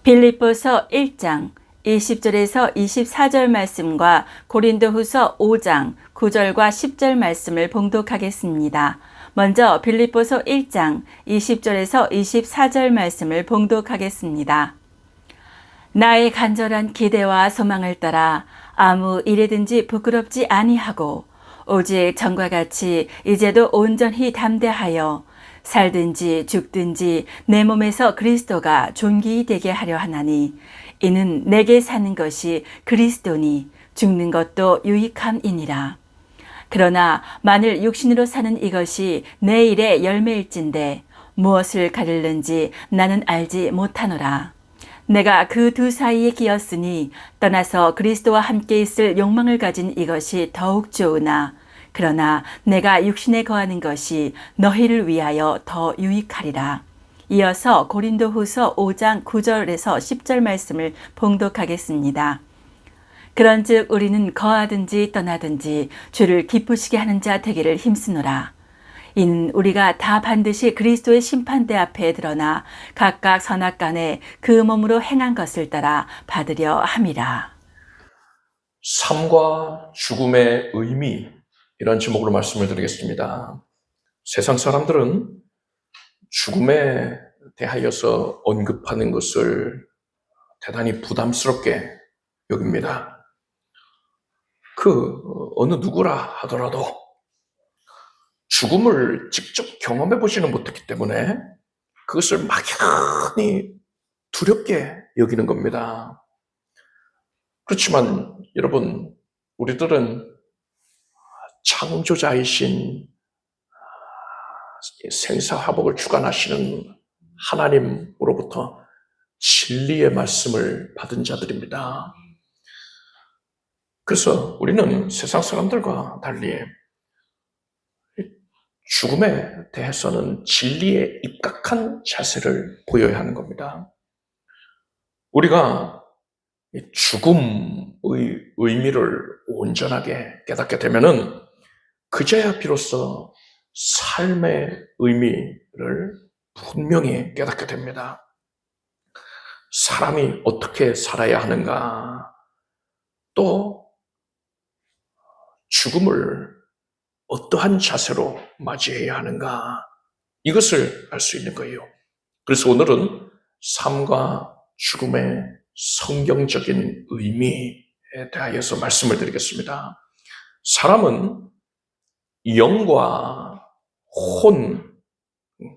빌립보서 1장 20절에서 24절 말씀과 고린도후서 5장 9절과 10절 말씀을 봉독하겠습니다. 먼저 빌립보서 1장 20절에서 24절 말씀을 봉독하겠습니다. 나의 간절한 기대와 소망을 따라 아무 일에든지 부끄럽지 아니하고 오직 전과 같이 이제도 온전히 담대하여 살든지 죽든지 내 몸에서 그리스도가 존귀히 되게 하려 하나니 이는 내게 사는 것이 그리스도니 죽는 것도 유익함이니라. 그러나 만일 육신으로 사는 이것이 내 일의 열매일진데 무엇을 가릴는지 나는 알지 못하노라. 내가 그 두 사이에 끼었으니 떠나서 그리스도와 함께 있을 욕망을 가진 이것이 더욱 좋으나 그러나 내가 육신에 거하는 것이 너희를 위하여 더 유익하리라. 이어서 고린도후서 5장 9절에서 10절 말씀을 봉독하겠습니다. 그런즉 우리는 거하든지 떠나든지 주를 기쁘시게 하는 자 되기를 힘쓰노라. 이는 우리가 다 반드시 그리스도의 심판대 앞에 드러나 각각 선악간에 그 몸으로 행한 것을 따라 받으려 함이라. 삶과 죽음의 의미, 이런 제목으로 말씀을 드리겠습니다. 세상 사람들은 죽음에 대하여서 언급하는 것을 대단히 부담스럽게 여깁니다. 그 어느 누구라 하더라도 죽음을 직접 경험해 보지는 못했기 때문에 그것을 막연히 두렵게 여기는 겁니다. 그렇지만 여러분, 우리들은 창조자이신 생사화복을 주관하시는 하나님으로부터 진리의 말씀을 받은 자들입니다. 그래서 우리는 세상 사람들과 달리 죽음에 대해서는 진리에 입각한 자세를 보여야 하는 겁니다. 우리가 죽음의 의미를 온전하게 깨닫게 되면은 그제야 비로소 삶의 의미를 분명히 깨닫게 됩니다. 사람이 어떻게 살아야 하는가, 또 죽음을 어떠한 자세로 맞이해야 하는가, 이것을 알 수 있는 거예요. 그래서 오늘은 삶과 죽음의 성경적인 의미에 대하여서 말씀을 드리겠습니다. 사람은 영과 혼,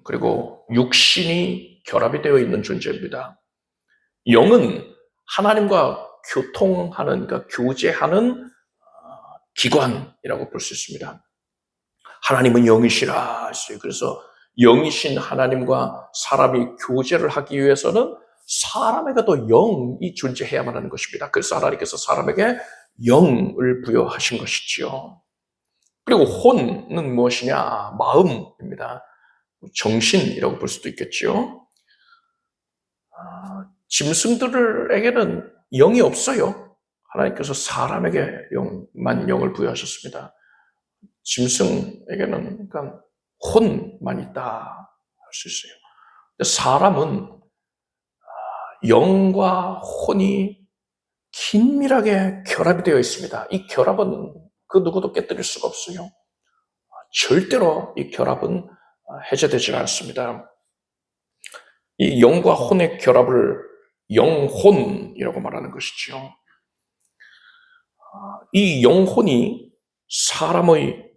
그리고 육신이 결합이 되어 있는 존재입니다. 영은 하나님과 교통하는, 그러니까 교제하는 기관이라고 볼 수 있습니다. 하나님은 영이시라 했어요. 그래서 영이신 하나님과 사람이 교제를 하기 위해서는 사람에게도 영이 존재해야만 하는 것입니다. 그래서 하나님께서 사람에게 영을 부여하신 것이지요. 그리고 혼은 무엇이냐? 마음입니다. 정신이라고 볼 수도 있겠죠. 짐승들에게는 영이 없어요. 하나님께서 사람에게 영을 부여하셨습니다. 짐승에게는 그러니까 혼만 있다 할 수 있어요. 사람은 영과 혼이 긴밀하게 결합이 되어 있습니다. 이 결합은 그 누구도 깨뜨릴 수가 없어요. 절대로 이 결합은 해제되지 않습니다. 이 영과 혼의 결합을 영혼이라고 말하는 것이죠. 이 영혼이 사람의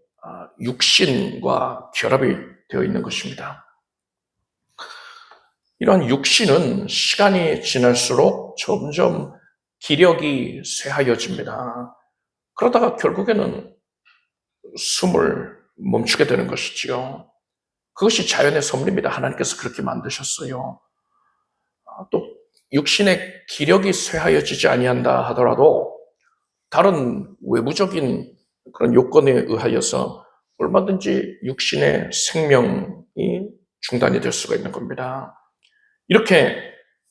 육신과 결합이 되어 있는 것입니다. 이러한 육신은 시간이 지날수록 점점 기력이 쇠하여집니다. 그러다가 결국에는 숨을 멈추게 되는 것이지요. 그것이 자연의 섭리입니다. 하나님께서 그렇게 만드셨어요. 또 육신의 기력이 쇠하여지지 아니한다 하더라도 다른 외부적인 그런 요건에 의하여서 얼마든지 육신의 생명이 중단이 될 수가 있는 겁니다. 이렇게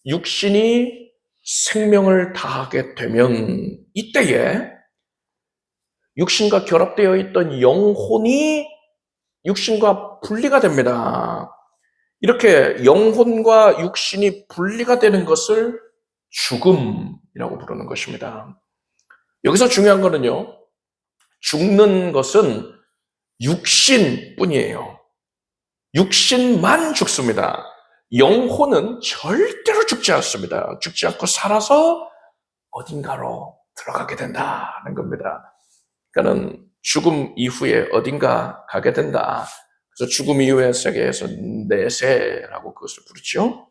육신이 생명을 다하게 되면 이때에 육신과 결합되어 있던 영혼이 육신과 분리가 됩니다. 이렇게 영혼과 육신이 분리가 되는 것을 죽음이라고 부르는 것입니다. 여기서 중요한 거는요, 죽는 것은 육신뿐이에요. 육신만 죽습니다. 영혼은 절대로 죽지 않습니다. 죽지 않고 살아서 어딘가로 들어가게 된다는 겁니다. 그러니까는 죽음 이후에 어딘가 가게 된다. 그래서 죽음 이후의 세계에서 내세라고 그것을 부르죠.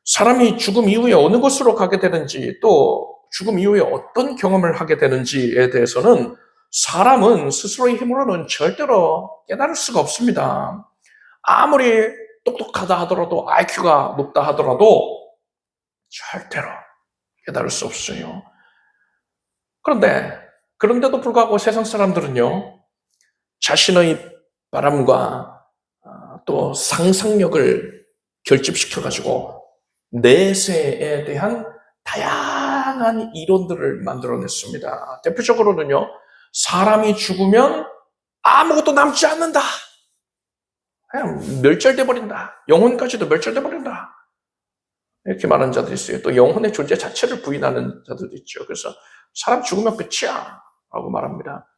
사람이 죽음 이후에 어느 곳으로 가게 되는지, 또 죽음 이후에 어떤 경험을 하게 되는지에 대해서는 사람은 스스로의 힘으로는 절대로 깨달을 수가 없습니다. 아무리 똑똑하다 하더라도, IQ가 높다 하더라도 절대로 깨달을 수 없어요. 그런데도 불구하고 세상 사람들은요, 자신의 바람과 또 상상력을 결집시켜가지고 내세에 대한 다양한 이론들을 만들어냈습니다. 대표적으로는요, 사람이 죽으면 아무것도 남지 않는다. 그냥 멸절돼 버린다. 영혼까지도 멸절돼 버린다. 이렇게 말하는 자들이 있어요. 또 영혼의 존재 자체를 부인하는 자들도 있죠. 그래서 사람 죽으면 끝이야 라고 말합니다.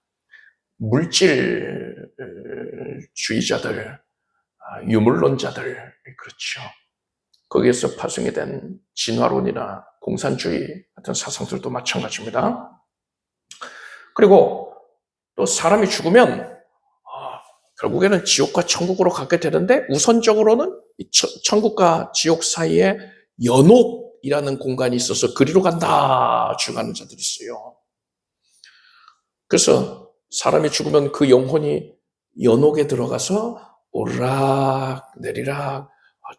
물질주의자들, 유물론자들, 그렇죠. 거기에서 파생이 된 진화론이나 공산주의 같은 사상들도 마찬가지입니다. 그리고 또 사람이 죽으면 결국에는 지옥과 천국으로 가게 되는데, 우선적으로는 천국과 지옥 사이에 연옥이라는 공간이 있어서 그리로 간다 주장하는 자들이 있어요. 그래서 사람이 죽으면 그 영혼이 연옥에 들어가서 오르락 내리락,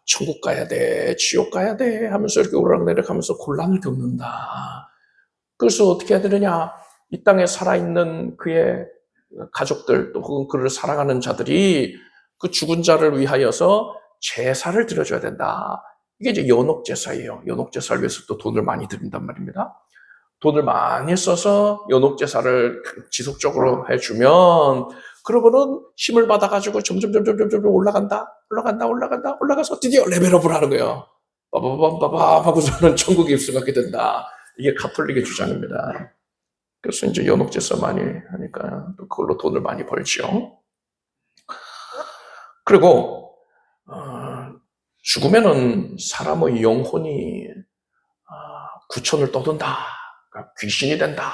천국 가야 돼, 지옥 가야 돼 하면서 이렇게 오르락내리락 하면서 곤란을 겪는다. 그래서 어떻게 해야 되느냐, 이 땅에 살아있는 그의 가족들, 또 혹은 그를 사랑하는 자들이 그 죽은 자를 위하여서 제사를 드려줘야 된다. 이게 이제 연옥제사예요. 연옥제사를 위해서 또 돈을 많이 드린단 말입니다. 돈을 많이 써서 연옥제사를 지속적으로 해주면, 그러고는 힘을 받아가지고 점점 올라가서 드디어 레벨업을 하는 거예요. 빠바밤 하고서는 천국에 입성하게 된다. 이게 가톨릭의 주장입니다. 그래서 이제 연옥제사 많이 하니까 또 그걸로 돈을 많이 벌죠. 그리고 죽으면은 사람의 영혼이 구천을 떠돈다, 그러니까 귀신이 된다,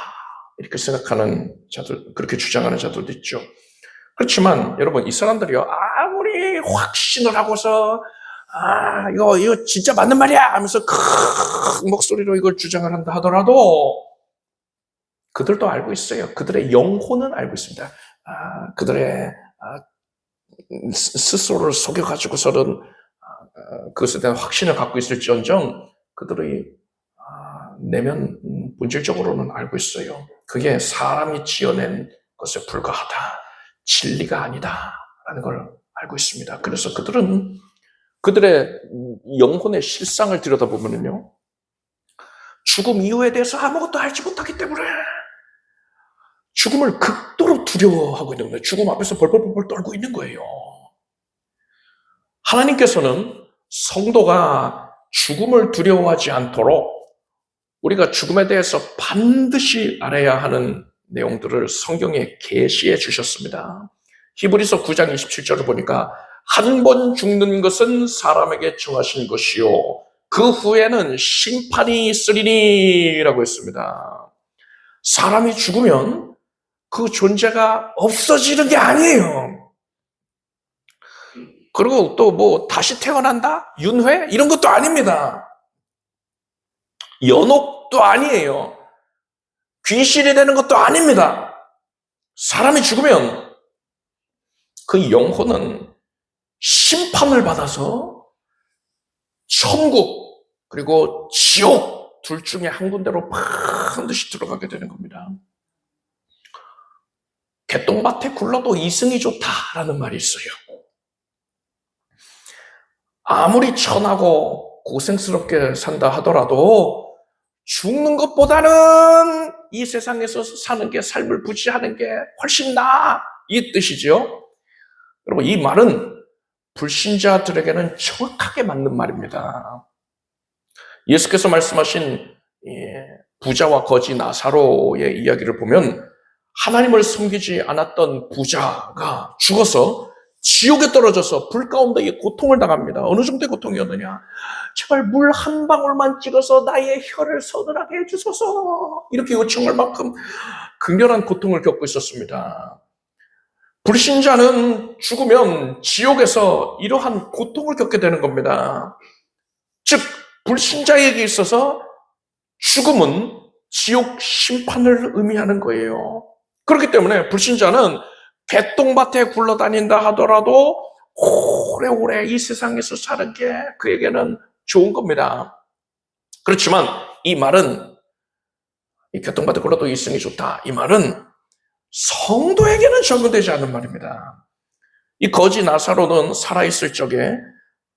이렇게 생각하는 자들, 그렇게 주장하는 자들도 있죠. 그렇지만 여러분, 이 사람들이요, 아무리 확신을 하고서 이거 진짜 맞는 말이야 하면서 큰 목소리로 이걸 주장을 한다 하더라도, 그들도 알고 있어요. 그들의 영혼은 알고 있습니다. 그들의 스스로를 속여가지고서는 그것에 대한 확신을 갖고 있을지언정 그들의 내면 본질적으로는 알고 있어요. 그게 사람이 지어낸 것에 불과하다, 진리가 아니다 라는 걸 알고 있습니다. 그래서 그들은 그들의 영혼의 실상을 들여다보면요, 죽음 이후에 대해서 아무것도 알지 못하기 때문에 죽음을 극도로 두려워하고 있는 거예요. 죽음 앞에서 벌벌벌 떨고 있는 거예요. 하나님께서는 성도가 죽음을 두려워하지 않도록 우리가 죽음에 대해서 반드시 알아야 하는 내용들을 성경에 계시해 주셨습니다. 히브리서 9장 27절을 보니까 한 번 죽는 것은 사람에게 정하신 것이요 그 후에는 심판이 있으리니 라고 했습니다. 사람이 죽으면 그 존재가 없어지는 게 아니에요. 그리고 또 뭐 다시 태어난다? 윤회? 이런 것도 아닙니다. 연옥도 아니에요. 귀신이 되는 것도 아닙니다. 사람이 죽으면 그 영혼은 심판을 받아서 천국 그리고 지옥 둘 중에 한 군데로 반드시 들어가게 되는 겁니다. 개똥밭에 굴러도 이승이 좋다라는 말이 있어요. 아무리 천하고 고생스럽게 산다 하더라도 죽는 것보다는 이 세상에서 사는 게, 삶을 부지하는 게 훨씬 나아, 이 뜻이죠. 여러분, 이 말은 불신자들에게는 정확하게 맞는 말입니다. 예수께서 말씀하신 부자와 거지 나사로의 이야기를 보면 하나님을 섬기지 않았던 부자가 죽어서 지옥에 떨어져서 불 가운데 고통을 당합니다. 어느 정도의 고통이었느냐? 제발 물 한 방울만 찍어서 나의 혀를 서늘하게 해주소서, 이렇게 요청할 만큼 극렬한 고통을 겪고 있었습니다. 불신자는 죽으면 지옥에서 이러한 고통을 겪게 되는 겁니다. 즉 불신자에게 있어서 죽음은 지옥 심판을 의미하는 거예요. 그렇기 때문에 불신자는 개똥밭에 굴러다닌다 하더라도 오래오래 이 세상에서 사는 게 그에게는 좋은 겁니다. 그렇지만 이 말은, 이 개똥밭에 굴러도 일생이 좋다, 이 말은 성도에게는 적용되지 않는 말입니다. 이 거지 나사로는 살아있을 적에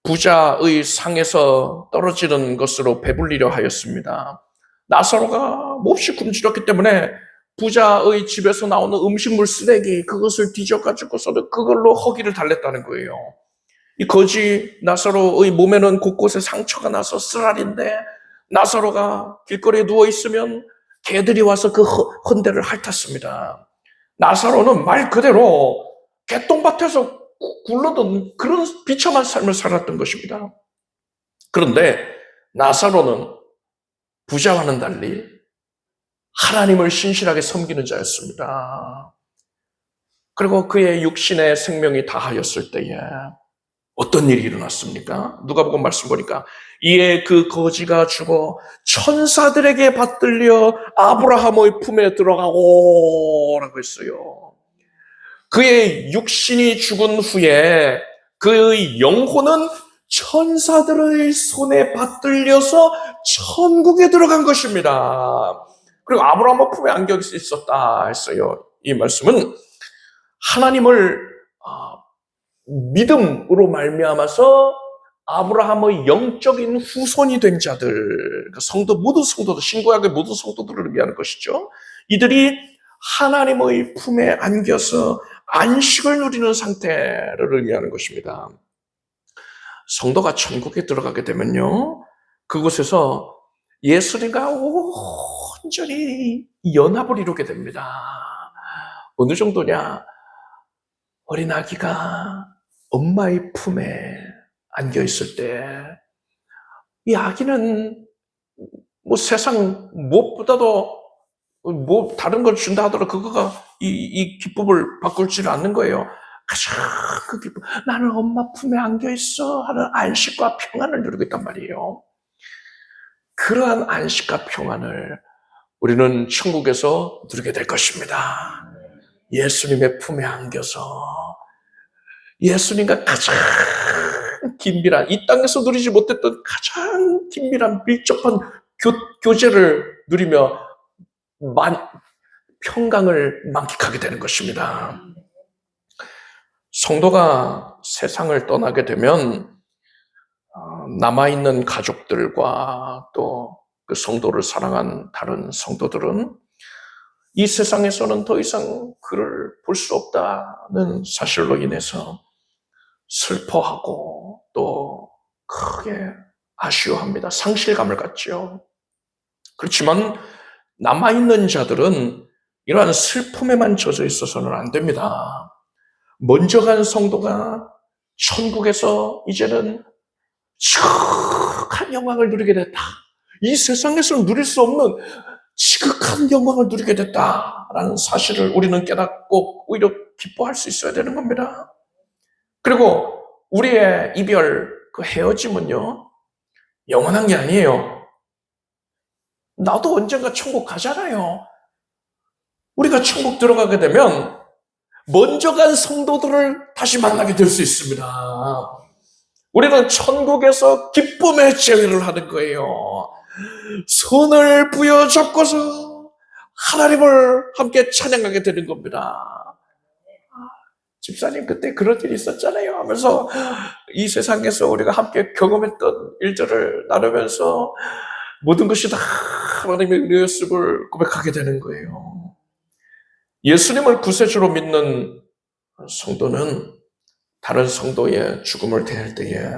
부자의 상에서 떨어지는 것으로 배불리려 하였습니다. 나사로가 몹시 굶주렸기 때문에 부자의 집에서 나오는 음식물 쓰레기, 그것을 뒤져가지고서는 그걸로 허기를 달랬다는 거예요. 이 거지 나사로의 몸에는 곳곳에 상처가 나서 쓰라린데, 나사로가 길거리에 누워있으면 개들이 와서 그 헌대를 핥았습니다. 나사로는 말 그대로 개똥밭에서 굴러던 그런 비참한 삶을 살았던 것입니다. 그런데 나사로는 부자와는 달리 하나님을 신실하게 섬기는 자였습니다. 그리고 그의 육신의 생명이 다하였을 때에 어떤 일이 일어났습니까? 누가복음 말씀 보니까 이에 그 거지가 죽어 천사들에게 받들려 아브라함의 품에 들어가고 라고 했어요. 그의 육신이 죽은 후에 그의 영혼은 천사들의 손에 받들려서 천국에 들어간 것입니다. 그리고 아브라함의 품에 안겨 있었다 했어요. 이 말씀은 하나님을 믿음으로 말미암아서 아브라함의 영적인 후손이 된 자들, 성도, 모든 성도들, 신구약의 모든 성도들을 의미하는 것이죠. 이들이 하나님의 품에 안겨서 안식을 누리는 상태를 의미하는 것입니다. 성도가 천국에 들어가게 되면요, 그곳에서 예수님과 온전히 연합을 이루게 됩니다. 어느 정도냐? 어린 아기가 엄마의 품에 안겨 있을 때 이 아기는 뭐 세상 무엇보다도 뭐 다른 걸 준다 하더라도 그거가 이 기쁨을 바꿀지는 않는 거예요. 가장 그 기쁨, 나는 엄마 품에 안겨 있어 하는 안식과 평안을 누리고 있단 말이에요. 그러한 안식과 평안을 우리는 천국에서 누리게 될 것입니다. 예수님의 품에 안겨서 예수님과 가장 긴밀한, 이 땅에서 누리지 못했던 가장 긴밀한 밀접한 교제를 누리며 평강을 만끽하게 되는 것입니다. 성도가 세상을 떠나게 되면 남아있는 가족들과 또 그 성도를 사랑한 다른 성도들은 이 세상에서는 더 이상 그를 볼 수 없다는 사실로 인해서 슬퍼하고 또 크게 아쉬워합니다. 상실감을 갖죠. 그렇지만 남아있는 자들은 이러한 슬픔에만 젖어 있어서는 안 됩니다. 먼저 간 성도가 천국에서 이제는 지극한 영광을 누리게 됐다. 이 세상에서는 누릴 수 없는 지극한 영광을 누리게 됐다라는 사실을 우리는 깨닫고 오히려 기뻐할 수 있어야 되는 겁니다. 그리고 우리의 이별, 그 헤어짐은요, 영원한 게 아니에요. 나도 언젠가 천국 가잖아요. 우리가 천국 들어가게 되면 먼저 간 성도들을 다시 만나게 될 수 있습니다. 우리는 천국에서 기쁨의 제회를 하는 거예요. 손을 부여잡고서 하나님을 함께 찬양하게 되는 겁니다. 집사님 그때 그런 일이 있었잖아요 하면서 이 세상에서 우리가 함께 경험했던 일들을 나누면서 모든 것이 다 하나님의 은혜였음을 고백하게 되는 거예요. 예수님을 구세주로 믿는 성도는 다른 성도의 죽음을 대할 때에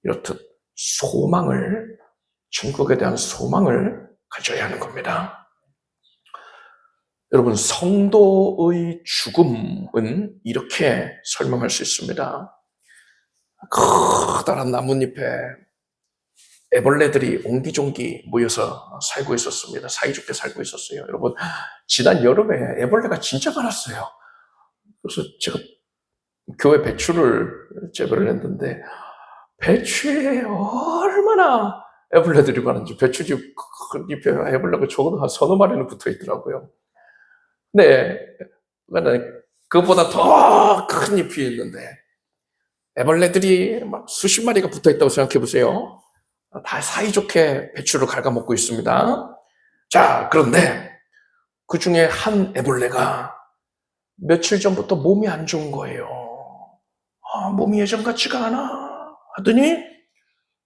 이렇듯 소망을 천국에 대한 소망을 가져야 하는 겁니다. 여러분, 성도의 죽음은 이렇게 설명할 수 있습니다. 커다란 나뭇잎에 애벌레들이 옹기종기 모여서 살고 있었습니다. 사이좋게 살고 있었어요. 여러분, 지난 여름에 애벌레가 진짜 많았어요. 그래서 제가 교회 배추를 재배를 했는데 배추에 얼마나 애벌레들이 많은지, 배추잎 큰 잎에 애벌레가 적어도 한 서너 마리는 붙어 있더라고요. 네, 그보다 더 큰 잎이 있는데 애벌레들이 막 수십 마리가 붙어 있다고 생각해 보세요. 다 사이좋게 배추를 갉아먹고 있습니다. 자, 그런데 그 중에 한 애벌레가 며칠 전부터 몸이 안 좋은 거예요. 몸이 예전 같지가 않아 하더니,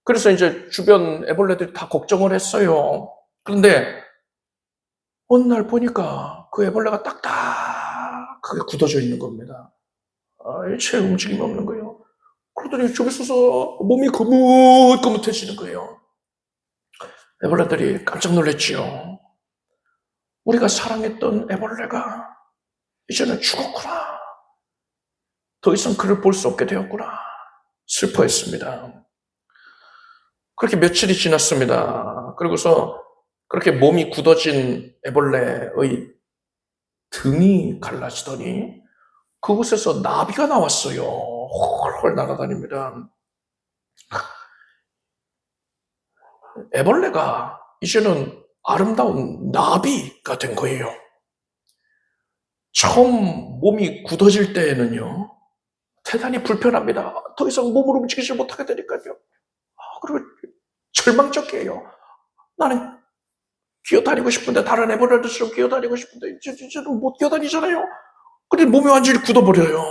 그래서 이제 주변 애벌레들이 다 걱정을 했어요. 그런데 어느 날 보니까 그 애벌레가 딱딱하게 굳어져 있는 겁니다. 일체 움직임이 없는 거예요. 그러더니 저기 서서 몸이 거뭇거뭇해지는 거예요. 애벌레들이 깜짝 놀랐지요. 우리가 사랑했던 애벌레가 이제는 죽었구나. 더 이상 그를 볼 수 없게 되었구나. 슬퍼했습니다. 그렇게 며칠이 지났습니다. 그리고서 그렇게 몸이 굳어진 애벌레의 등이 갈라지더니 그곳에서 나비가 나왔어요. 헐헐 날아다닙니다. 애벌레가 이제는 아름다운 나비가 된 거예요. 처음 몸이 굳어질 때에는요, 대단히 불편합니다. 더 이상 몸을 움직이지 못하게 되니까요. 그리고 절망적이에요. 나는 기어다니고 싶은데, 다른 애벌레들처럼 기어다니고 싶은데 이제는 못 기어다니잖아요. 근데 몸이 완전히 굳어버려요.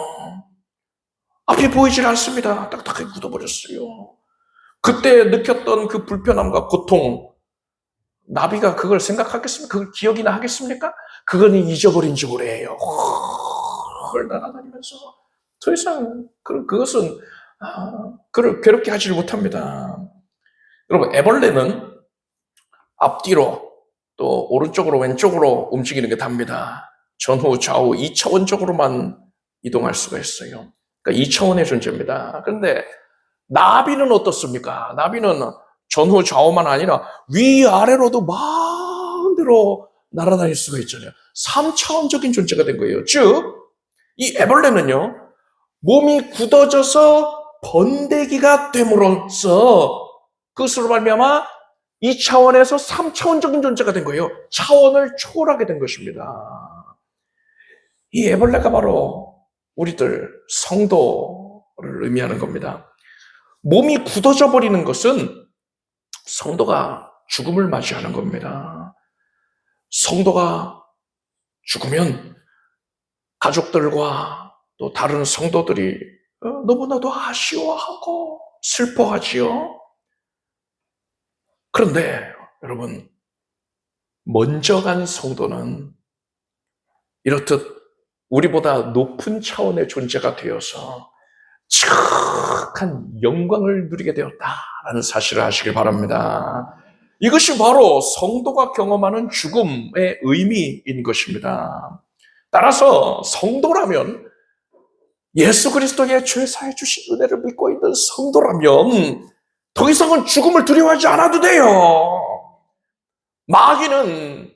앞이 보이질 않습니다. 딱딱하게 굳어버렸어요. 그때 느꼈던 그 불편함과 고통, 나비가 그걸 생각하겠습니까? 그걸 기억이나 하겠습니까? 그거는 잊어버린 지 오래예요. 헐 날아다니면서 더 이상 그것은 그를 괴롭게 하지를 못합니다. 여러분, 애벌레는 앞뒤로 또 오른쪽으로 왼쪽으로 움직이는 게 답니다. 전후 좌우 2차원적으로만 이동할 수가 있어요. 그러니까 2차원의 존재입니다. 그런데 나비는 어떻습니까? 나비는 전후 좌우만 아니라 위아래로도 마음대로 날아다닐 수가 있잖아요. 3차원적인 존재가 된 거예요. 즉, 이 애벌레는요, 몸이 굳어져서 번데기가 됨으로써 그것으로 말미암아 2차원에서 3차원적인 존재가 된 거예요. 차원을 초월하게 된 것입니다. 이 애벌레가 바로 우리들 성도를 의미하는 겁니다. 몸이 굳어져 버리는 것은 성도가 죽음을 맞이하는 겁니다. 성도가 죽으면 가족들과 또 다른 성도들이 너무나도 아쉬워하고 슬퍼하지요. 그런데 여러분, 먼저 간 성도는 이렇듯 우리보다 높은 차원의 존재가 되어서 척한 영광을 누리게 되었다라는 사실을 아시길 바랍니다. 이것이 바로 성도가 경험하는 죽음의 의미인 것입니다. 따라서 성도라면, 예수 그리스도의 죄사해 주신 은혜를 믿고 있는 성도라면 더 이상은 죽음을 두려워하지 않아도 돼요. 마귀는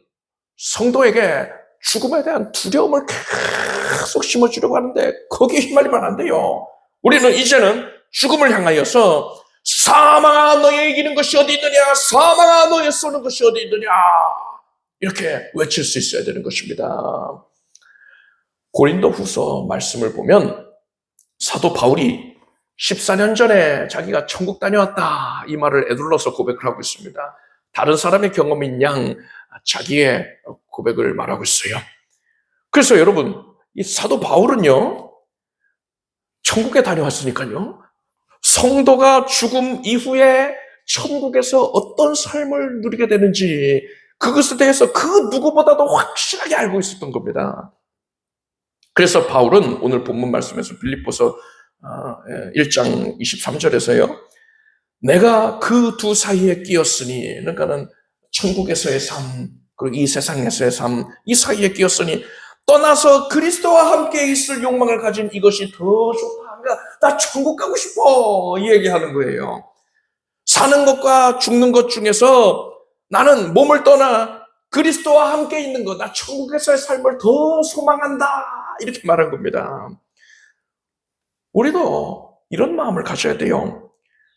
성도에게 죽음에 대한 두려움을 계속 심어주려고 하는데 거기에 휘말리면 안 돼요. 우리는 이제는 죽음을 향하여서 사망아 너의 이기는 것이 어디 있느냐, 사망아 너의 쏘는 것이 어디 있느냐, 이렇게 외칠 수 있어야 되는 것입니다. 고린도후서 말씀을 보면 사도 바울이 14년 전에 자기가 천국 다녀왔다 이 말을 에둘러서 고백을 하고 있습니다. 다른 사람의 경험인 양 자기의 고백을 말하고 있어요. 그래서 여러분, 이 사도 바울은요, 천국에 다녀왔으니까요, 성도가 죽음 이후에 천국에서 어떤 삶을 누리게 되는지 그것에 대해서 그 누구보다도 확실하게 알고 있었던 겁니다. 그래서 바울은 오늘 본문 말씀에서 빌립보서 1장 23절에서요, 내가 그 두 사이에 끼었으니, 그러니까는 천국에서의 삶, 그리고 이 세상에서의 삶, 이 사이에 끼었으니 떠나서 그리스도와 함께 있을 욕망을 가진 이것이 더 좋다. 그러니까 나 천국 가고 싶어, 이 얘기하는 거예요. 사는 것과 죽는 것 중에서 나는 몸을 떠나 그리스도와 함께 있는 것, 나 천국에서의 삶을 더 소망한다, 이렇게 말한 겁니다. 우리도 이런 마음을 가져야 돼요.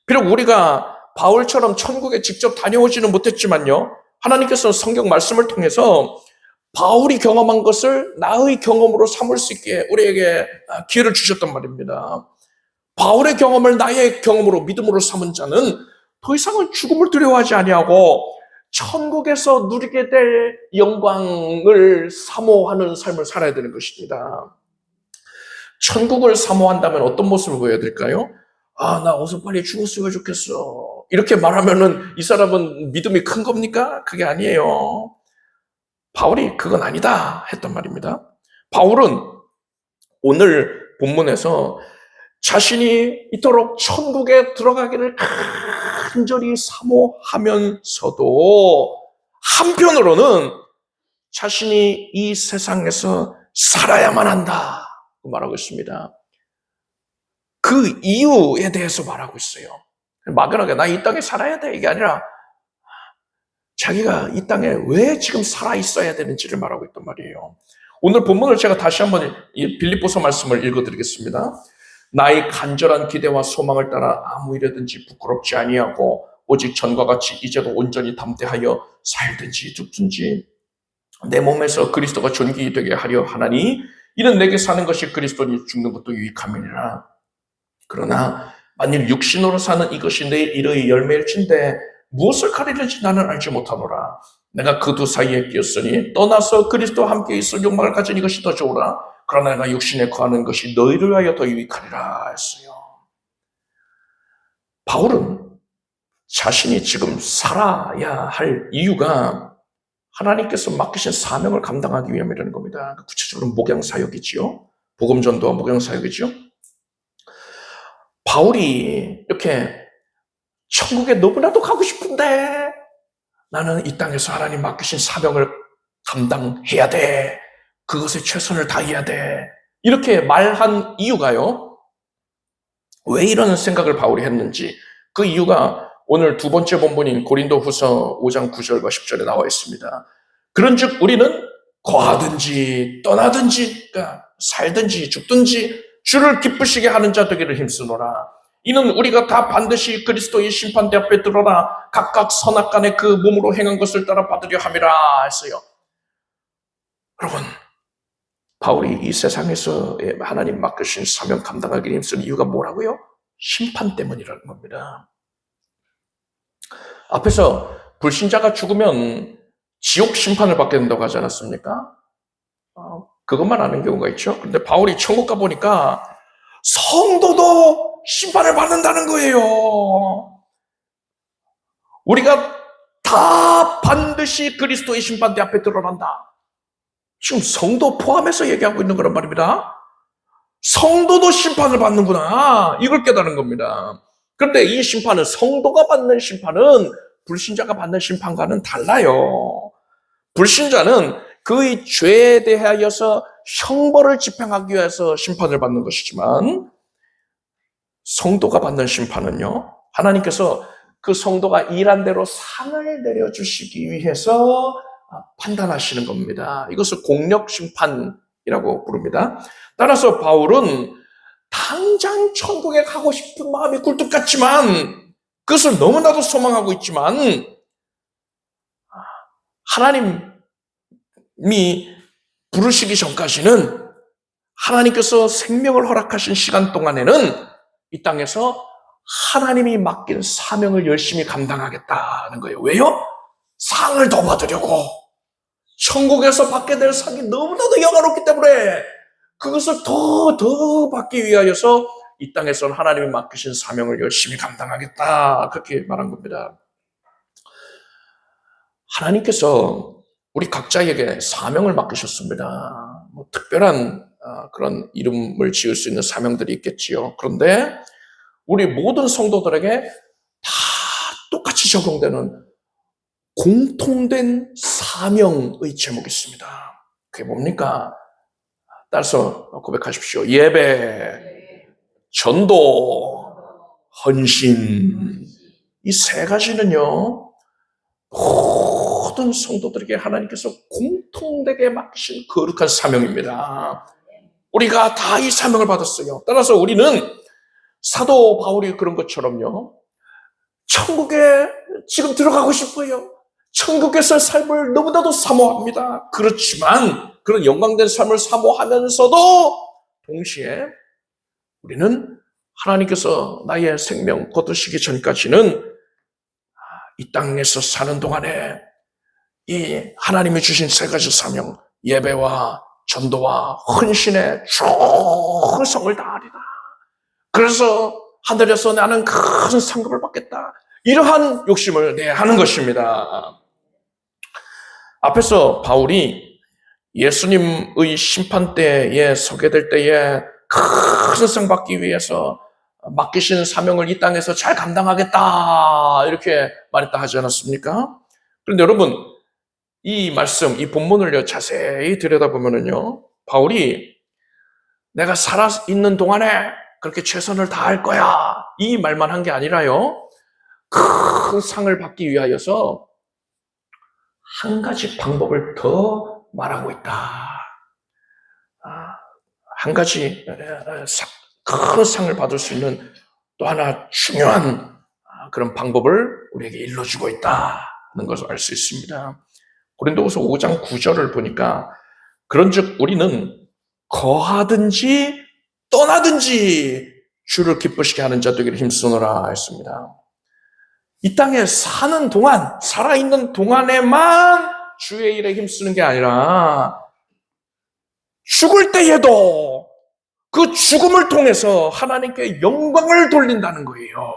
비록 우리가 바울처럼 천국에 직접 다녀오지는 못했지만요, 하나님께서는 성경 말씀을 통해서 바울이 경험한 것을 나의 경험으로 삼을 수 있게 우리에게 기회를 주셨단 말입니다. 바울의 경험을 나의 경험으로, 믿음으로 삼은 자는 더 이상은 죽음을 두려워하지 아니하고 천국에서 누리게 될 영광을 사모하는 삶을 살아야 되는 것입니다. 천국을 사모한다면 어떤 모습을 보여야 될까요? 나 어서 빨리 죽었으면 좋겠어, 이렇게 말하면은 이 사람은 믿음이 큰 겁니까? 그게 아니에요. 바울이 그건 아니다 했단 말입니다. 바울은 오늘 본문에서 자신이 이토록 천국에 들어가기를 간절히 사모하면서도 한편으로는 자신이 이 세상에서 살아야만 한다 말하고 있습니다. 그 이유에 대해서 말하고 있어요. 막연하게 나 이 땅에 살아야 돼, 이게 아니라 자기가 이 땅에 왜 지금 살아 있어야 되는지를 말하고 있단 말이에요. 오늘 본문을 제가 다시 한번 이 빌립보서 말씀을 읽어드리겠습니다. 나의 간절한 기대와 소망을 따라 아무 일에든지 부끄럽지 아니하고 오직 전과 같이 이제도 온전히 담대하여 살든지 죽든지 내 몸에서 그리스도가 존귀되게 하려 하나니 이는 내게 사는 것이 그리스도니 죽는 것도 유익함이니라. 그러나 만일 육신으로 사는 이것이 내 일의 열매일진데 무엇을 가리는지 나는 알지 못하노라. 내가 그 두 사이에 끼었으니 떠나서 그리스도와 함께 있을 욕망을 가진 이것이 더 좋으나 그러나 내가 육신에 거하는 것이 너희를 위하여 더 유익하리라 했어요. 바울은 자신이 지금 살아야 할 이유가 하나님께서 맡기신 사명을 감당하기 위함이라는 겁니다. 구체적으로 목양사역이지요. 복음전도와 목양사역이지요. 바울이 이렇게 천국에 너무나도 가고 싶은데 나는 이 땅에서 하나님 맡기신 사명을 감당해야 돼, 그것에 최선을 다해야 돼, 이렇게 말한 이유가요, 왜 이런 생각을 바울이 했는지 그 이유가 오늘 두 번째 본문인 고린도후서 5장 9절과 10절에 나와 있습니다. 그런즉 우리는 거하든지 떠나든지, 그러니까 살든지 죽든지 주를 기쁘시게 하는 자 되기를 힘쓰노라. 이는 우리가 다 반드시 그리스도의 심판대 앞에 들어라 각각 선악간에 그 몸으로 행한 것을 따라 받으려 함이라 했어요. 여러분, 바울이 이 세상에서 하나님 맡기신 사명 감당하기 힘쓴 이유가 뭐라고요? 심판 때문이라는 겁니다. 앞에서 불신자가 죽으면 지옥 심판을 받게 된다고 하지 않았습니까? 그것만 아는 경우가 있죠. 그런데 바울이 천국 가보니까 성도도 심판을 받는다는 거예요. 우리가 다 반드시 그리스도의 심판대 앞에 드러난다. 지금 성도 포함해서 얘기하고 있는 거란 말입니다. 성도도 심판을 받는구나, 이걸 깨달은 겁니다. 그런데 이 심판은, 성도가 받는 심판은 불신자가 받는 심판과는 달라요. 불신자는 그의 죄에 대하여서 형벌을 집행하기 위해서 심판을 받는 것이지만 성도가 받는 심판은요, 하나님께서 그 성도가 일한 대로 상을 내려주시기 위해서 판단하시는 겁니다. 이것을 공력심판이라고 부릅니다. 따라서 바울은 당장 천국에 가고 싶은 마음이 굴뚝 같지만, 그것을 너무나도 소망하고 있지만 하나님이 부르시기 전까지는, 하나님께서 생명을 허락하신 시간 동안에는 이 땅에서 하나님이 맡긴 사명을 열심히 감당하겠다는 거예요. 왜요? 상을 더 받으려고. 천국에서 받게 될 상이 너무나도 영화롭기 때문에 그것을 더 받기 위하여서 이 땅에서는 하나님이 맡기신 사명을 열심히 감당하겠다, 그렇게 말한 겁니다. 하나님께서 우리 각자에게 사명을 맡기셨습니다. 특별한 그런 이름을 지을 수 있는 사명들이 있겠지요. 그런데 우리 모든 성도들에게 다 똑같이 적용되는 공통된 사명의 제목이 있습니다. 그게 뭡니까? 따라서 고백하십시오. 예배, 전도, 헌신. 이 세 가지는요, 모든 성도들에게 하나님께서 공통되게 맡기신 거룩한 사명입니다. 우리가 다 이 사명을 받았어요. 따라서 우리는 사도 바울이 그런 것처럼요, 천국에 지금 들어가고 싶어요. 천국에서의 삶을 너무나도 사모합니다. 그렇지만 그런 영광된 삶을 사모하면서도 동시에 우리는 하나님께서 나의 생명 거두시기 전까지는 이 땅에서 사는 동안에 이 하나님이 주신 세 가지 사명, 예배와 전도와 헌신의 충성을 다하리라. 그래서 하늘에서 나는 큰 상급을 받겠다. 이러한 욕심을 내하는 것입니다. 앞에서 바울이 예수님의 심판대에 서게 될 때에 큰 상 받기 위해서 맡기신 사명을 이 땅에서 잘 감당하겠다 이렇게 말했다 하지 않았습니까? 그런데 여러분, 이 말씀, 이 본문을 자세히 들여다보면요, 바울이 내가 살아있는 동안에 그렇게 최선을 다할 거야 이 말만 한 게 아니라요, 큰 상을 받기 위하여서 한 가지 방법을 더 말하고 있다. 한 가지 큰 상을 받을 수 있는 또 하나 중요한 그런 방법을 우리에게 일러주고 있다는 것을 알 수 있습니다. 고린도후서 5장 9절을 보니까 그런즉 우리는 거하든지 떠나든지 주를 기쁘시게 하는 자 되기를 힘쓰노라 했습니다. 이 땅에 사는 동안, 살아있는 동안에만 주의 일에 힘쓰는 게 아니라 죽을 때에도 그 죽음을 통해서 하나님께 영광을 돌린다는 거예요.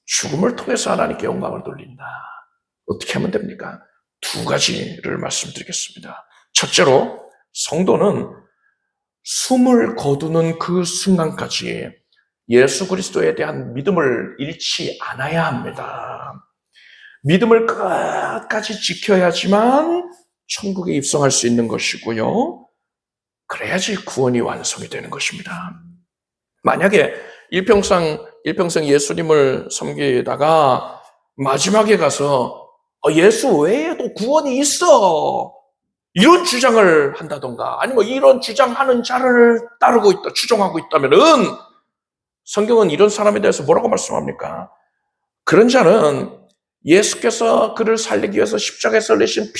죽음을 통해서 하나님께 영광을 돌린다. 어떻게 하면 됩니까? 두 가지를 말씀드리겠습니다. 첫째로, 성도는 숨을 거두는 그 순간까지 예수 그리스도에 대한 믿음을 잃지 않아야 합니다. 믿음을 끝까지 지켜야지만 천국에 입성할 수 있는 것이고요. 그래야지 구원이 완성이 되는 것입니다. 만약에 일평생 예수님을 섬기다가 마지막에 가서 예수 외에도 구원이 있어 이런 주장을 한다던가 아니면 이런 주장하는 자를 따르고 있다, 추종하고 있다면은 성경은 이런 사람에 대해서 뭐라고 말씀합니까? 그런 자는 예수께서 그를 살리기 위해서 십자가에서 흘리신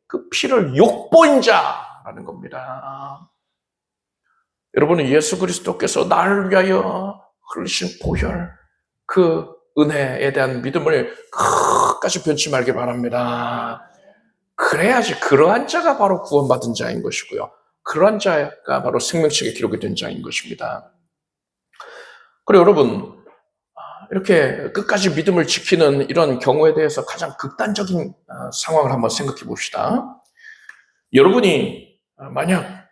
그 피를 욕보인 자라는 겁니다. 여러분은 예수 그리스도께서 나를 위하여 흘리신 보혈, 그 은혜에 대한 믿음을 끝까지 변치 말길 바랍니다. 그래야지 그러한 자가 바로 구원받은 자인 것이고요. 그러한 자가 바로 생명책에 기록이 된 자인 것입니다. 그리고 여러분, 이렇게 끝까지 믿음을 지키는 이런 경우에 대해서 가장 극단적인 상황을 한번 생각해 봅시다. 여러분이 만약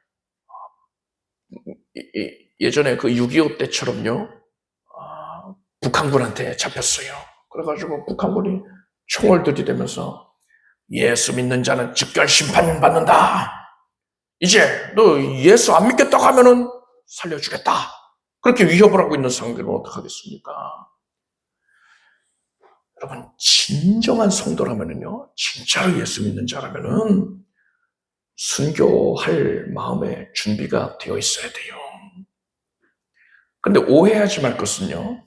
예전에 그 6.25 때처럼요, 북한군한테 잡혔어요. 그래가지고 북한군이 총을 들이대면서 예수 믿는 자는 즉결 심판 받는다. 이제 너 예수 안 믿겠다고 하면은 살려주겠다. 그렇게 위협을 하고 있는 상황들은 어떡하겠습니까? 여러분, 진정한 성도라면은요, 진짜로 예수 믿는 자라면은 순교할 마음의 준비가 되어 있어야 돼요. 그런데 오해하지 말 것은요,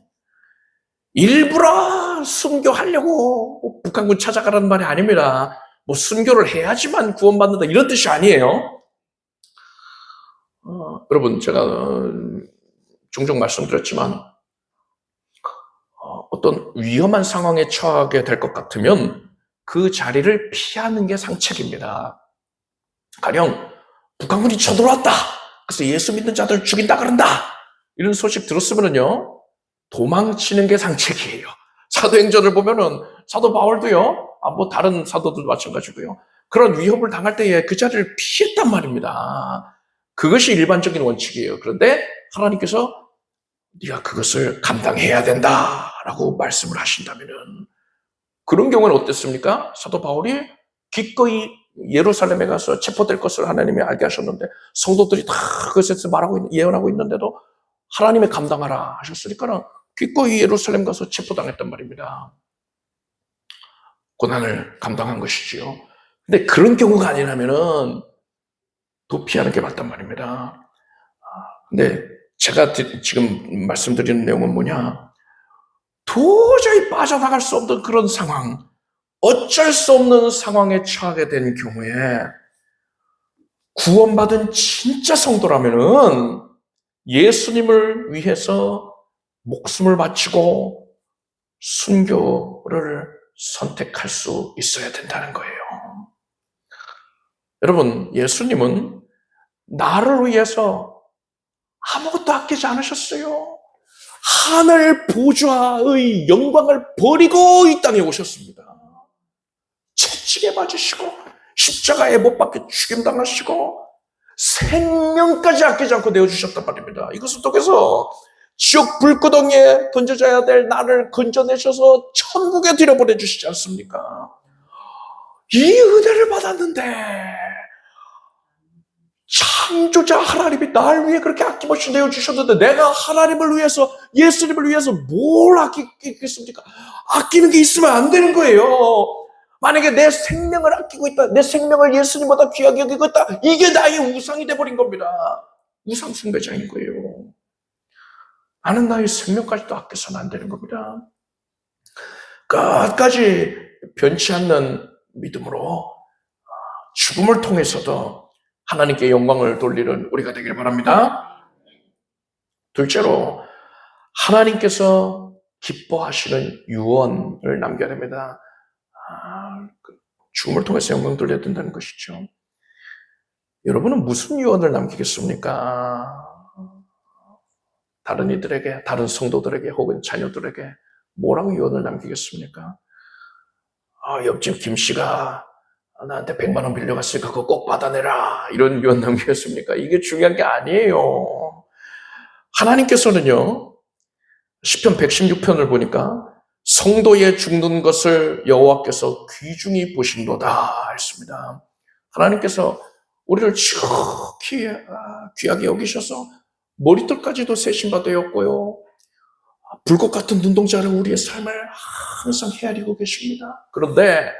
일부러 순교하려고 북한군 찾아가라는 말이 아닙니다. 뭐 순교를 해야지만 구원받는다 이런 뜻이 아니에요. 여러분, 제가 종종 말씀드렸지만 어떤 위험한 상황에 처하게 될 것 같으면 그 자리를 피하는 게 상책입니다. 가령 북한군이 쳐들어왔다. 그래서 예수 믿는 자들 죽인다 그런다. 이런 소식 들었으면요, 도망치는 게 상책이에요. 사도행전을 보면은 사도 바울도요, 뭐 다른 사도들도 마찬가지고요, 그런 위협을 당할 때에 그 자리를 피했단 말입니다. 그것이 일반적인 원칙이에요. 그런데 하나님께서 네가 그것을 감당해야 된다라고 말씀을 하신다면은, 그런 경우는 어땠습니까? 사도 바울이 기꺼이 예루살렘에 가서 체포될 것을 하나님이 알게 하셨는데, 성도들이 다 그것에서 예언하고 있는데도 하나님이 감당하라 하셨으니까 기꺼이 예루살렘 가서 체포당했단 말입니다. 고난을 감당한 것이지요. 근데 그런 경우가 아니라면은 도피하는 게 맞단 말입니다. 근데 제가 지금 말씀드리는 내용은 뭐냐? 도저히 빠져나갈 수 없는 그런 상황, 어쩔 수 없는 상황에 처하게 된 경우에 구원받은 진짜 성도라면은 예수님을 위해서 목숨을 바치고 순교를 선택할 수 있어야 된다는 거예요. 여러분, 예수님은 나를 위해서 아무것도 아끼지 않으셨어요. 하늘 보좌의 영광을 버리고 이 땅에 오셨습니다. 채찍에 맞으시고 십자가에 못 박혀 죽임당하시고 생명까지 아끼지 않고 내어주셨단 말입니다. 이것을 통해서 지옥 불구덩이에 던져져야 될 나를 건져내셔서 천국에 들여보내주시지 않습니까? 이 은혜를 받았는데 창조자 하나님이 날 위해 그렇게 아낌없이 내어주셨는데 내가 하나님을 위해서, 예수님을 위해서 뭘 아끼겠습니까? 아끼는 게 있으면 안 되는 거예요. 만약에 내 생명을 아끼고 있다, 내 생명을 예수님보다 귀하게 여기고 있다, 이게 나의 우상이 돼버린 겁니다. 우상 숭배자인 거예요. 나는 나의 생명까지도 아껴서는 안 되는 겁니다. 끝까지 변치 않는 믿음으로 죽음을 통해서도 하나님께 영광을 돌리는 우리가 되길 바랍니다. 둘째로, 하나님께서 기뻐하시는 유언을 남겨야 됩니다. 죽음을 통해서 영광 돌려야 된다는 것이죠. 여러분은 무슨 유언을 남기겠습니까? 다른 이들에게, 다른 성도들에게 혹은 자녀들에게 뭐라고 유언을 남기겠습니까? 옆집 김 씨가 나한테 100만 원 빌려갔으니까 그거 꼭 받아내라, 이런 유언 남기겠습니까? 이게 중요한 게 아니에요. 하나님께서는요, 시편 116편을 보니까 성도의 죽는 것을 여호와께서 귀중히 보신도다 했습니다. 하나님께서 우리를 지극히 귀하게 여기셔서 머리털까지도 세신 바 되었고요, 불꽃 같은 눈동자로 우리의 삶을 항상 헤아리고 계십니다. 그런데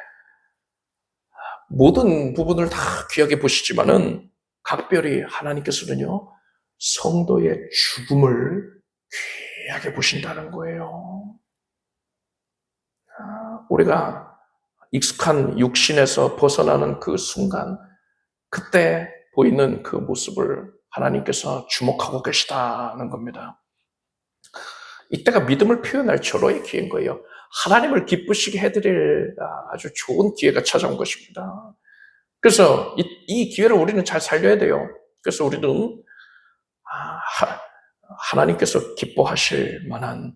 모든 부분을 다 귀하게 보시지만은 각별히 하나님께서는요, 성도의 죽음을 귀하게 보신다는 거예요. 우리가 익숙한 육신에서 벗어나는 그 순간, 그때 보이는 그 모습을 하나님께서 주목하고 계시다는 겁니다. 이때가 믿음을 표현할 절호의 기회인 거예요. 하나님을 기쁘시게 해드릴 아주 좋은 기회가 찾아온 것입니다. 그래서 이 기회를 우리는 잘 살려야 돼요. 그래서 우리는 하나님께서 기뻐하실 만한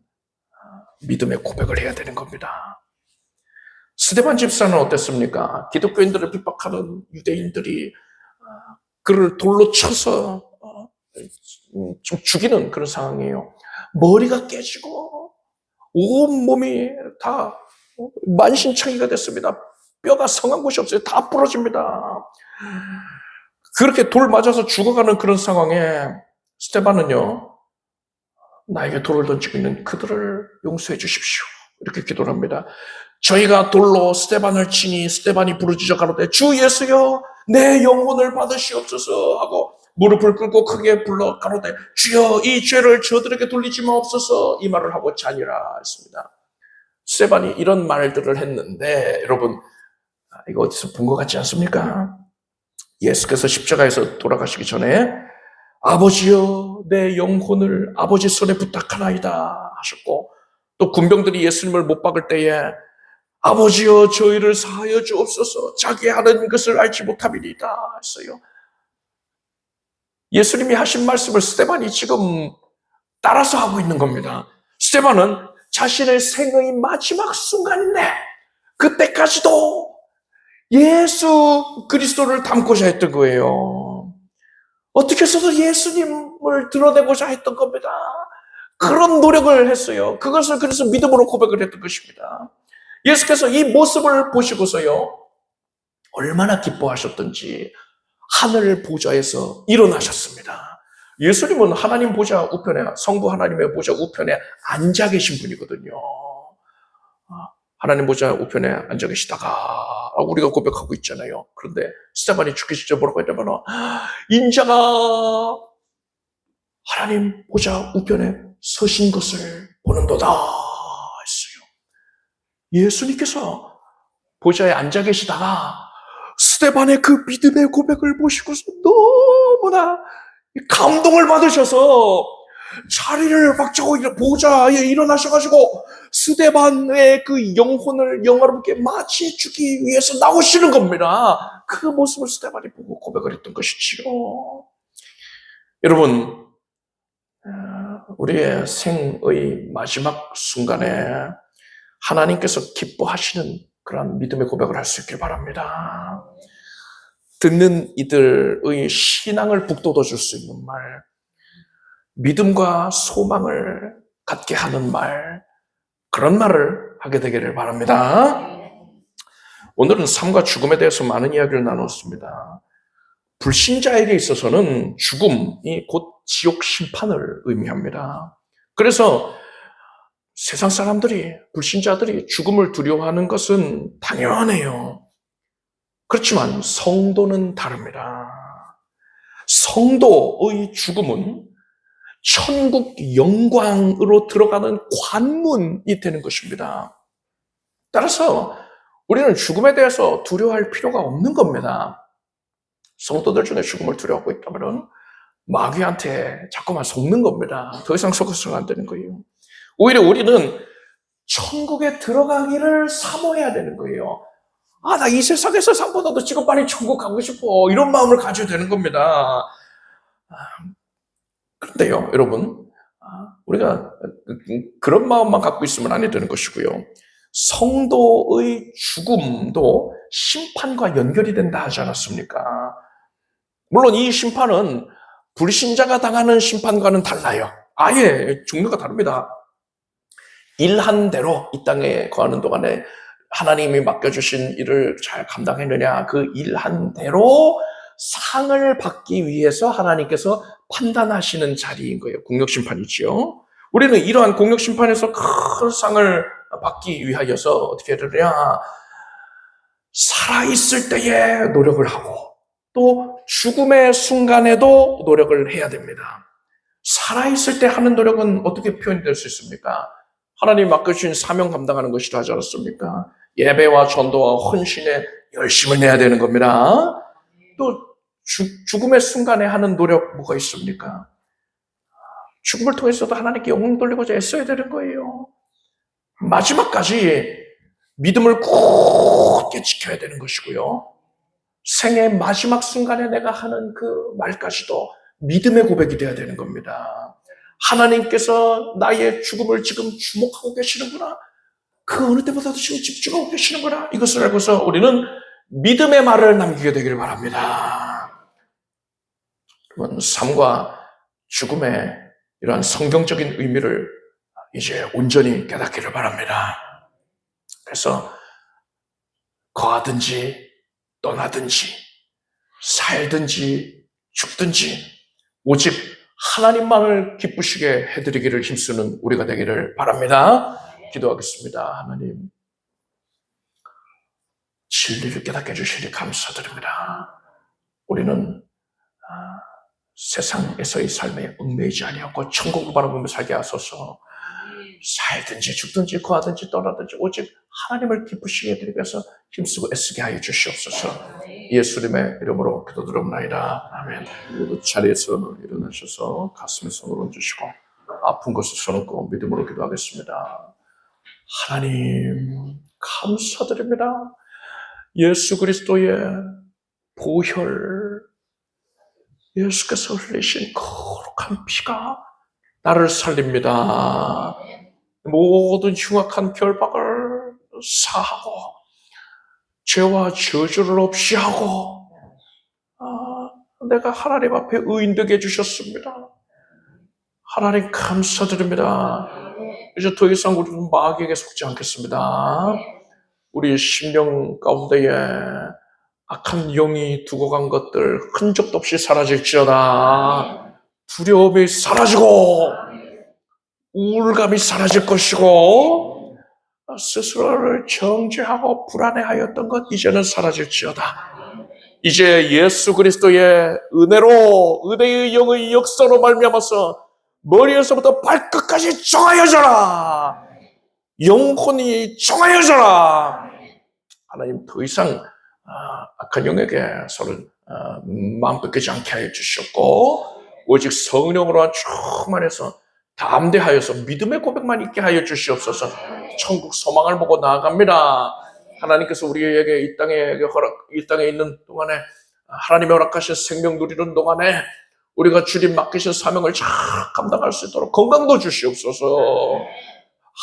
믿음의 고백을 해야 되는 겁니다. 스데반 집사는 어땠습니까? 기독교인들을 핍박하는 유대인들이 그를 돌로 쳐서 좀 죽이는 그런 상황이에요. 머리가 깨지고 온몸이 다 만신창이가 됐습니다. 뼈가 성한 곳이 없어요. 다 부러집니다. 그렇게 돌 맞아서 죽어가는 그런 상황에 스데반은요, 나에게 돌을 던지고 있는 그들을 용서해 주십시오, 이렇게 기도를 합니다. 저희가 돌로 스데반을 치니 스데반이 부르짖어 가로되 주 예수여 내 영혼을 받으시옵소서 하고 무릎을 꿇고 크게 불러 가로되 주여 이 죄를 저들에게 돌리지 마옵소서, 이 말을 하고 자니라 했습니다. 스데반이 이런 말들을 했는데, 여러분 이거 어디서 본 것 같지 않습니까? 예수께서 십자가에서 돌아가시기 전에 아버지여 내 영혼을 아버지 손에 부탁하나이다 하셨고, 또 군병들이 예수님을 못 박을 때에 아버지여 저희를 사하여 주옵소서 자기 하는 것을 알지 못함이니이다 했어요. 예수님이 하신 말씀을 스데반이 지금 따라서 하고 있는 겁니다. 스데반은 자신의 생의 마지막 순간인데 그때까지도 예수 그리스도를 닮고자 했던 거예요. 어떻게 해서든 예수님을 드러내고자 했던 겁니다. 그런 노력을 했어요. 그것을 그래서 믿음으로 고백을 했던 것입니다. 예수께서 이 모습을 보시고서요, 얼마나 기뻐하셨던지 하늘 보좌에서 일어나셨습니다. 예수님은 하나님 보좌 우편에, 성부 하나님의 보좌 우편에 앉아 계신 분이거든요. 하나님 보좌 우편에 앉아 계시다가 우리가 고백하고 있잖아요. 그런데 스데반이 죽기 직전 뭐라고 했냐면, 인자가 하나님 보좌 우편에 서신 것을 보는도다 했어요. 예수님께서 보좌에 앉아 계시다가 스데반의 그 믿음의 고백을 보시고서 너무나 감동을 받으셔서 자리를 박차고 보좌에 일어나셔가지고 스데반의 그 영혼을 영화롭게 맞이해주기 위해서 나오시는 겁니다. 그 모습을 스데반이 보고 고백을 했던 것이지요. 여러분, 우리의 생의 마지막 순간에 하나님께서 기뻐하시는 그런 믿음의 고백을 할 수 있길 바랍니다. 듣는 이들의 신앙을 북돋워 줄 수 있는 말, 믿음과 소망을 갖게 하는 말, 그런 말을 하게 되기를 바랍니다. 오늘은 삶과 죽음에 대해서 많은 이야기를 나눴습니다. 불신자에게 있어서는 죽음이 곧 지옥 심판을 의미합니다. 그래서 세상 사람들이, 불신자들이 죽음을 두려워하는 것은 당연해요. 그렇지만 성도는 다릅니다. 성도의 죽음은 천국 영광으로 들어가는 관문이 되는 것입니다. 따라서 우리는 죽음에 대해서 두려워할 필요가 없는 겁니다. 성도들 중에 죽음을 두려워하고 있다면 마귀한테 자꾸만 속는 겁니다. 더 이상 속아서는 안 되는 거예요. 오히려 우리는 천국에 들어가기를 사모해야 되는 거예요. 나 이 세상에서 삶보다도 지금 빨리 천국 가고 싶어. 이런 마음을 가져야 되는 겁니다. 그런데요, 여러분, 우리가 그런 마음만 갖고 있으면 안 되는 것이고요. 성도의 죽음도 심판과 연결이 된다 하지 않았습니까? 물론 이 심판은 불신자가 당하는 심판과는 달라요. 아예 종류가 다릅니다. 일한 대로 이 땅에 거하는 동안에 하나님이 맡겨주신 일을 잘 감당했느냐, 그 일한 대로 상을 받기 위해서 하나님께서 판단하시는 자리인 거예요. 공력심판이지요. 우리는 이러한 공력심판에서 큰 상을 받기 위하여서 어떻게 되느냐, 살아있을 때에 노력을 하고 또 죽음의 순간에도 노력을 해야 됩니다. 살아있을 때 하는 노력은 어떻게 표현될 수 있습니까? 하나님 맡겨주신 사명 감당하는 것이라 하지 않았습니까? 예배와 전도와 헌신에 열심을 내야 되는 겁니다. 또 죽음의 순간에 하는 노력 뭐가 있습니까? 죽음을 통해서도 하나님께 영광 돌리고자 애써야 되는 거예요. 마지막까지 믿음을 굳게 지켜야 되는 것이고요. 생의 마지막 순간에 내가 하는 그 말까지도 믿음의 고백이 되어야 되는 겁니다. 하나님께서 나의 죽음을 지금 주목하고 계시는구나. 그 어느 때보다도 지금 집중하고 계시는구나. 이것을 알고서 우리는 믿음의 말을 남기게 되기를 바랍니다. 그러면 삶과 죽음의 이러한 성경적인 의미를 이제 온전히 깨닫기를 바랍니다. 그래서 거하든지 떠나든지 살든지 죽든지 오직 하나님만을 기쁘시게 해드리기를 힘쓰는 우리가 되기를 바랍니다. 기도하겠습니다. 하나님, 진리를 깨닫게 해주시니 감사드립니다. 우리는 세상에서의 삶에 얽매이지 아니하고 천국을 바라보며 살게 하소서. 살든지 죽든지 거하든지 떠나든지 오직 하나님을 기쁘시게 해드리기 위해서 힘쓰고 애쓰게 하여 주시옵소서. 예수님의 이름으로 기도드립니다. 아멘. 모두 자리에서 일어나셔서 가슴에 손을 얹으시고 아픈 것을 손 얹고 믿음으로 기도하겠습니다. 하나님 감사드립니다. 예수 그리스도의 보혈, 예수께서 흘리신 거룩한 피가 나를 살립니다. 모든 흉악한 결박을 사하고 죄와 저주를 없이 하고 내가 하나님 앞에 의인되게 해주셨습니다. 하나님 감사드립니다. 이제 더 이상 우리는 마귀에게 속지 않겠습니다. 우리 심령 가운데에 악한 영이 두고 간 것들 흔적도 없이 사라질지어다. 두려움이 사라지고 우울감이 사라질 것이고 스스로를 정죄하고 불안해하였던 것 이제는 사라질지어다. 이제 예수 그리스도의 은혜의 영의 역사로 말미암아서 머리에서부터 발끝까지 정하여져라. 영혼이 정하여져라. 하나님 더 이상 악한 영에게 마음 뺏기지 않게 하여 주셨고 오직 성령으로 충만해서 담대하여서 믿음의 고백만 있게 하여 주시옵소서. 천국 소망을 보고 나아갑니다. 하나님께서 우리에게 이 땅에 있는 동안에 하나님의 허락하신 생명 누리는 동안에 우리가 주님 맡기신 사명을 잘 감당할 수 있도록 건강도 주시옵소서.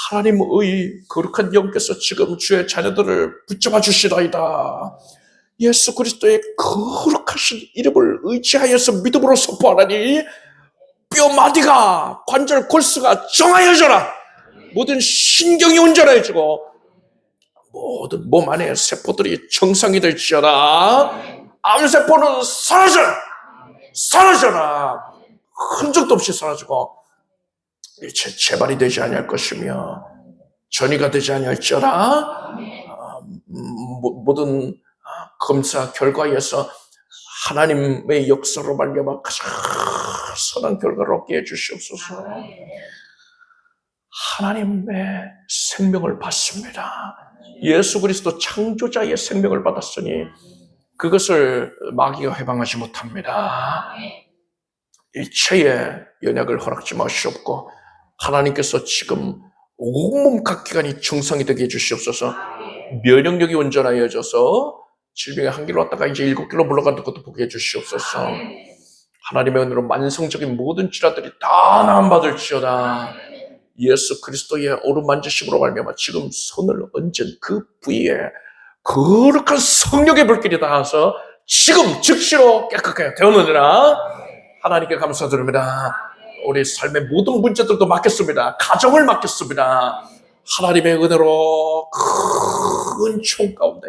하나님의 거룩한 영께서 지금 주의 자녀들을 붙잡아 주시나이다. 예수 그리스도의 거룩하신 이름을 의지하여서 믿음으로 선포하라니 뼈마디가 관절 골수가 정하여져라. 모든 신경이 온전해지고 모든 몸 안의 세포들이 정상이 될지어다. 암세포는 사라져라. 흔적도 없이 사라지고 이제 재발이 되지 아니할 것이며 전이가 되지 아니할지어다. 모든 검사 결과에서 하나님의 역사로 말미암아 가장 선한 결과를 얻게 해주시옵소서. 하나님의 생명을 받습니다. 예수 그리스도 창조자의 생명을 받았으니 그것을 마귀가 해방하지 못합니다. 일체의 연약을 허락지 마시옵고 하나님께서 지금 온몸 각 기관이 정상이 되게 해주시옵소서. 면역력이 온전하여져서 질병의 한 길로 왔다가 이제 7길로 물러가는 것도 보게 해주시옵소서. 하나님의 은혜로 만성적인 모든 질환들이 다 나음받을지어다. 예수 그리스도의 오른만지심으로 말미암아 지금 손을 얹은 그 부위에 거룩한 성령의 불길이 닿아서 지금 즉시로 깨끗하게 되었느니라. 하나님께 감사드립니다. 우리 삶의 모든 문제들도 맡겼습니다. 가정을 맡겼습니다. 하나님의 은혜로 큰 총 가운데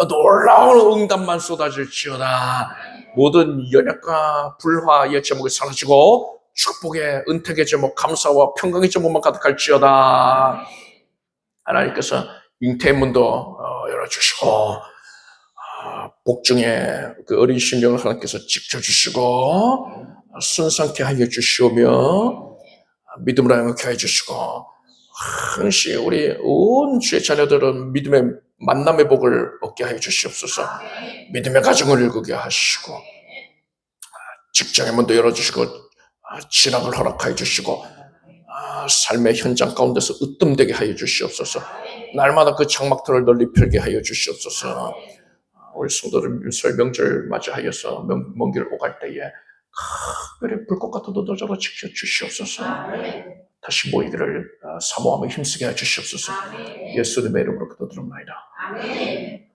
놀라운 응답만 쏟아질지어다. 모든 연약과 불화의 제목이 사라지고 축복의 은택의 제목, 감사와 평강의 제목만 가득할지어다. 하나님께서 잉태의 문도 열어주시고 복중에 그 어린 심령을 하나님께서 지켜주시고 순상케 하여 주시오며 믿음으로 양육케 하여 주시고 항시 우리 온 주의 자녀들은 믿음의 만남의 복을 얻게 하여 주시옵소서. 믿음의 가정을 일구게 하시고 직장의 문도 열어주시고 진학을 허락하여 주시고 삶의 현장 가운데서 으뜸되게 하여 주시옵소서. 날마다 그 장막터를 널리 펼게 하여 주시옵소서. 우리 성도들 설 명절 맞이하여서 먼 길 오갈 때에 특별히 불꽃 같은 도저로 지켜 주시옵소서. 다시 모이기를 사모하며 힘쓰게 해 주시옵소서. 예수님의 이름으로 기도드립니다.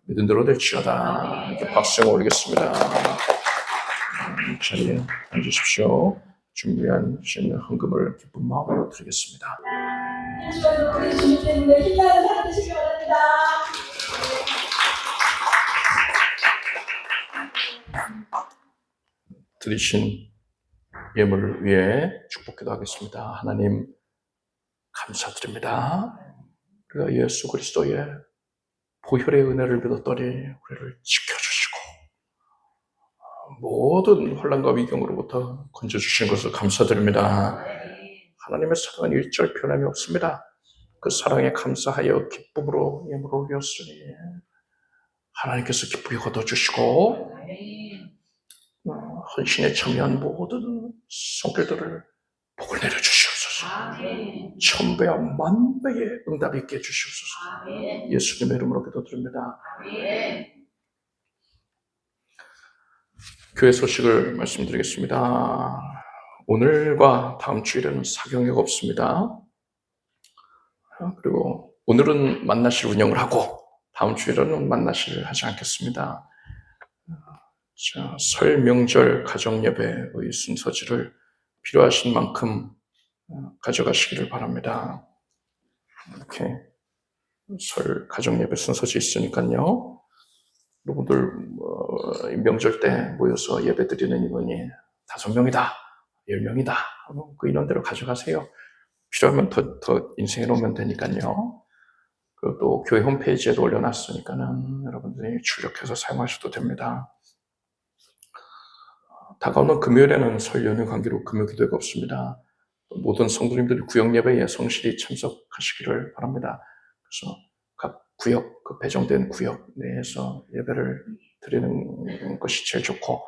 믿은 대로 될지어다. 이렇게 박수를 올리겠습니다. 자리에 앉으십시오. 준비한 신의 헌금을 기쁜 마음으로 드리겠습니다. 드리신 예물을 위해 축복기도 하겠습니다. 하나님 감사드립니다. 우리가 예수 그리스도의 보혈의 은혜를 믿었더니 우리를 지켜주시고 모든 혼란과 위경으로부터 건져주신 것을 감사드립니다. 하나님의 사랑은 일절 변함이 없습니다. 그 사랑에 감사하여 기쁨으로 예물을 올렸으니 하나님께서 기쁘게 거둬주시고 헌신에 참여한 모든 손길들을 복을 내려주시옵소서. 천배와 만배의 응답이 있게 해주시옵소서. 예수님의 이름으로 기도드립니다. 교회 소식을 말씀드리겠습니다. 오늘과 다음 주일에는 사경회가 없습니다. 그리고 오늘은 만나실 운영을 하고 다음 주일에는 만나실 하지 않겠습니다. 설 명절 가정예배의 순서지를 필요하신 만큼 가져가시기를 바랍니다. 이렇게 설 가정 예배 순서지 있으니까요. 여러분들 명절 때 모여서 예배 드리는 인원이 5명이다, 10명이다, 그 인원대로 가져가세요. 필요하면 더 인쇄해 놓으면 되니까요. 그리고 또 교회 홈페이지에도 올려놨으니까는 여러분들이 출력해서 사용하셔도 됩니다. 다가오는 금요일에는 설 연휴 관계로 금요 기도회가 없습니다. 모든 성도님들이 구역 예배에 성실히 참석하시기를 바랍니다. 그래서 각 구역, 그 배정된 구역 내에서 예배를 드리는 것이 제일 좋고,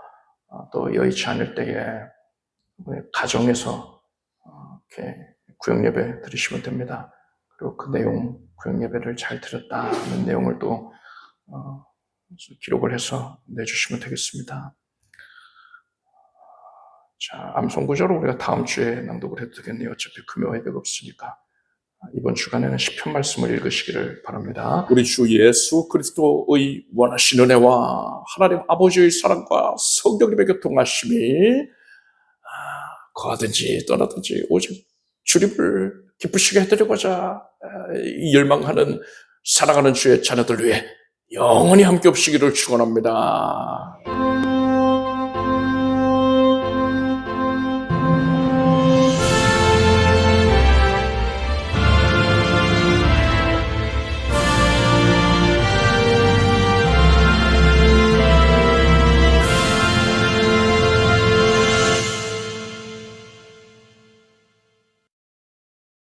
또 여의치 않을 때에 가정에서 이렇게 구역 예배 드리시면 됩니다. 그리고 그 내용, 구역 예배를 잘 드렸다는 내용을 또 기록을 해서 내주시면 되겠습니다. 자, 암송구절을 우리가 다음 주에 낭독을 해도 되겠네요. 어차피 금요 예배가 없으니까. 이번 주간에는 시편 말씀을 읽으시기를 바랍니다. 우리 주 예수 그리스도의 원하신 은혜와 하나님 아버지의 사랑과 성령님의 교통하심이 거하든지 떠나든지 오직 주님을 기쁘시게 해드리고자 열망하는 사랑하는 주의 자녀들 위해 영원히 함께 없으기를 축원합니다.